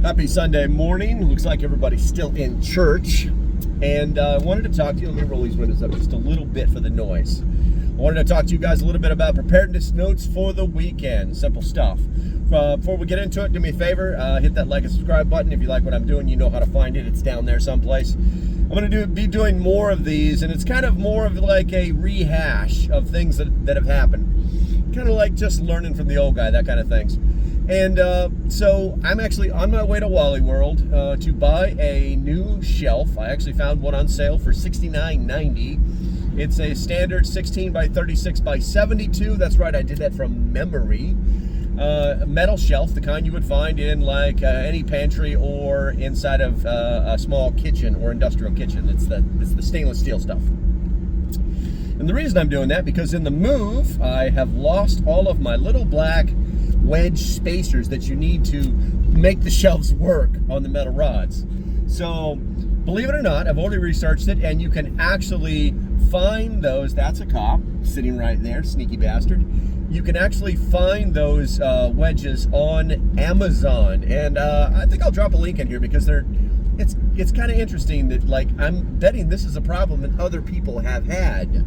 Happy Sunday morning. Looks like everybody's still in church. And I wanted to talk to you. Let me roll these windows up just a little bit for the noise. I wanted to talk to you guys a little bit about preparedness notes for the weekend. Simple stuff. Before we get into it, do me a favor. Hit that like and subscribe button. If you like what I'm doing, you know how to find it. It's down there someplace. I'm going to be doing more of these, and it's kind of more of like a rehash of things that have happened. Kind of like just learning from the old guy, that kind of things. And so I'm actually on my way to Wally World to buy a new shelf. I actually found one on sale for $69.90. It's a standard 16 by 36 by 72. That's right, I did that from memory. Metal shelf, the kind you would find in like any pantry or inside of a small kitchen or industrial kitchen. It's the stainless steel stuff. And the reason I'm doing that, because in the move, I have lost all of my little black wedge spacers that you need to make the shelves work on the metal rods. So, believe it or not, I've already researched it, and you can actually find those. That's a cop sitting right there, sneaky bastard. You can actually find those wedges on Amazon, and I think I'll drop a link in here because it's kind of interesting that, like, I'm betting this is a problem that other people have had.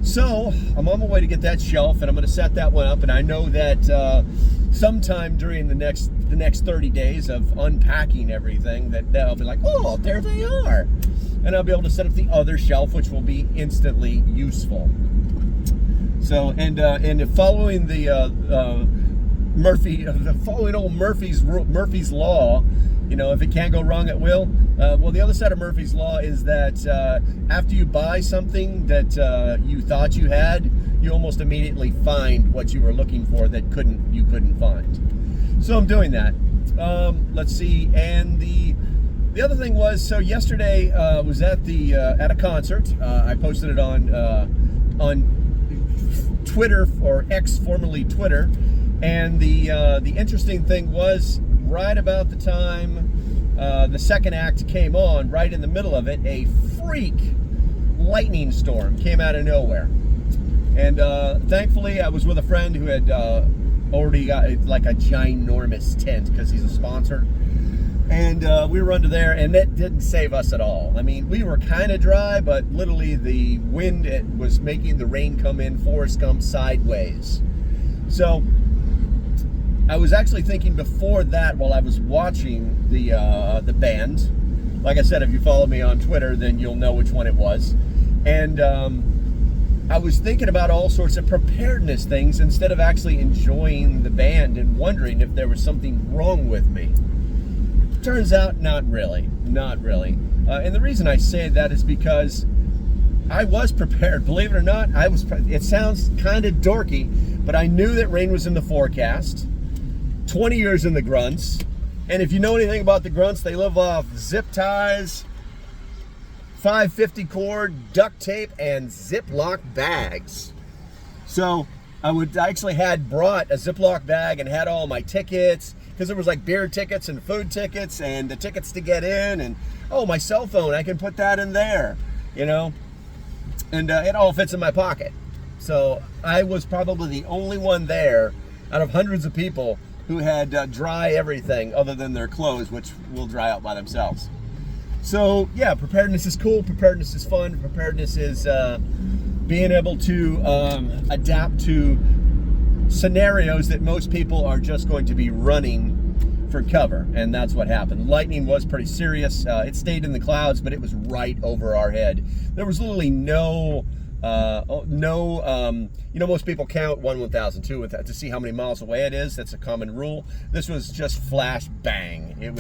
So I'm on my way to get that shelf, and I'm going to set that one up. And I know that sometime during the next 30 days of unpacking everything, that I'll be like, oh, there they are, and I'll be able to set up the other shelf, which will be instantly useful. So and following the following old Murphy's law. You know, if it can't go wrong, it will. Well, the other side of Murphy's Law is that after you buy something that you thought you had, you almost immediately find what you were looking for that you couldn't find. So I'm doing that. Let's see. And the other thing was, so yesterday was at a concert. I posted it on Twitter, or X, formerly Twitter. And the interesting thing was, right about the time the second act came on, right in the middle of it, a freak lightning storm came out of nowhere. And thankfully, I was with a friend who had already got like a ginormous tent because he's a sponsor. And we were under there, and that didn't save us at all. I mean, we were kind of dry, but literally the wind was making the rain come in for us, come sideways. So I was actually thinking before that, while I was watching the band. Like I said, if you follow me on Twitter, then you'll know which one it was. And I was thinking about all sorts of preparedness things instead of actually enjoying the band and wondering if there was something wrong with me. Turns out, not really. And the reason I say that is because I was prepared. Believe it or not, it sounds kind of dorky, but I knew that rain was in the forecast. 20 years in the grunts, and if you know anything about the grunts, they live off zip ties, 550 cord, duct tape, and Ziploc bags. So I actually had brought a Ziploc bag and had all my tickets, because there was like beer tickets and food tickets and the tickets to get in, and my cell phone, I can put that in there, you know, and it all fits in my pocket. So I was probably the only one there out of hundreds of people who had dry everything other than their clothes, which will dry out by themselves. So yeah, preparedness is cool. Preparedness is fun. Preparedness is being able to adapt to scenarios that most people are just going to be running for cover, and that's what happened. Lightning was pretty serious. It stayed in the clouds, but it was right over our head. There was literally no, you know, most people count 1/1000, 2/1000 to see how many miles away it is. That's a common rule. This was just flash bang. It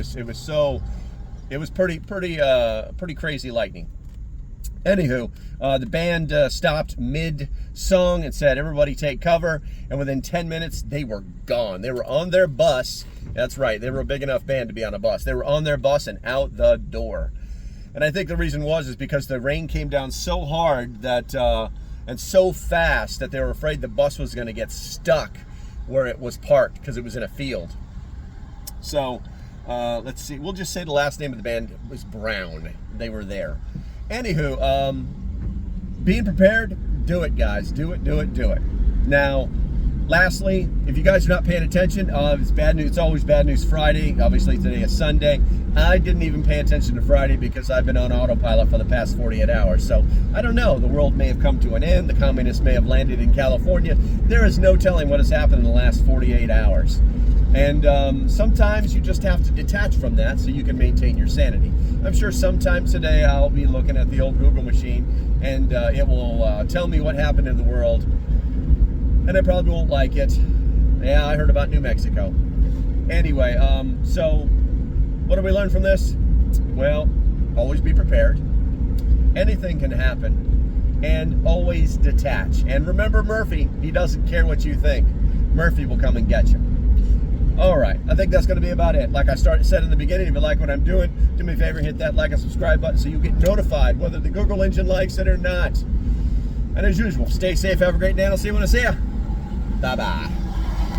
was pretty crazy lightning. Anywho, the band stopped mid-song and said, everybody take cover. And within 10 minutes, they were gone. They were on their bus. That's right. They were a big enough band to be on a bus. They were on their bus and out the door. And I think the reason is because the rain came down so hard that and so fast that they were afraid the bus was going to get stuck where it was parked because it was in a field. So let's see. We'll just say the last name of the band was Brown. They were there. Anywho, being prepared, do it, guys. Do it. Now, Lastly, if you guys are not paying attention, it's bad news. It's always bad news Friday. Obviously, today is Sunday. I didn't even pay attention to Friday because I've been on autopilot for the past 48 hours. So I don't know. The world may have come to an end. The communists may have landed in California. There is no telling what has happened in the last 48 hours. And sometimes you just have to detach from that so you can maintain your sanity. I'm sure sometime today I'll be looking at the old Google machine and it will tell me what happened in the world. And I probably won't like it. Yeah, I heard about New Mexico. Anyway, so what do we learn from this? Well, always be prepared. Anything can happen. And always detach. And remember Murphy, he doesn't care what you think. Murphy will come and get you. All right, I think that's going to be about it. Like I said in the beginning, if you like what I'm doing, do me a favor, hit that like and subscribe button so you get notified whether the Google engine likes it or not. And as usual, stay safe, have a great day, and I'll see you when I see you. Bye-bye.